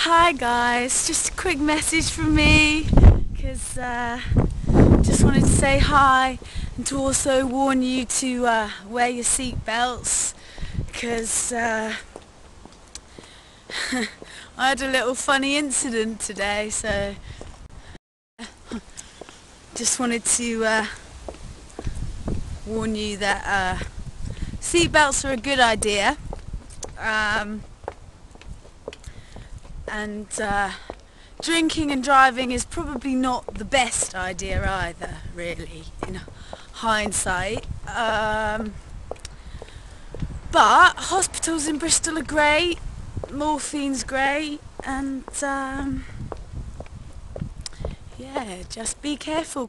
Hi guys, just a quick message from me because just wanted to say hi and to also warn you to wear your seat belts because I had a little funny incident today, so just wanted to warn you that seat belts are a good idea. And drinking and driving is probably not the best idea either, really, in hindsight. But hospitals in Bristol are great, morphine's great, and yeah, just be careful.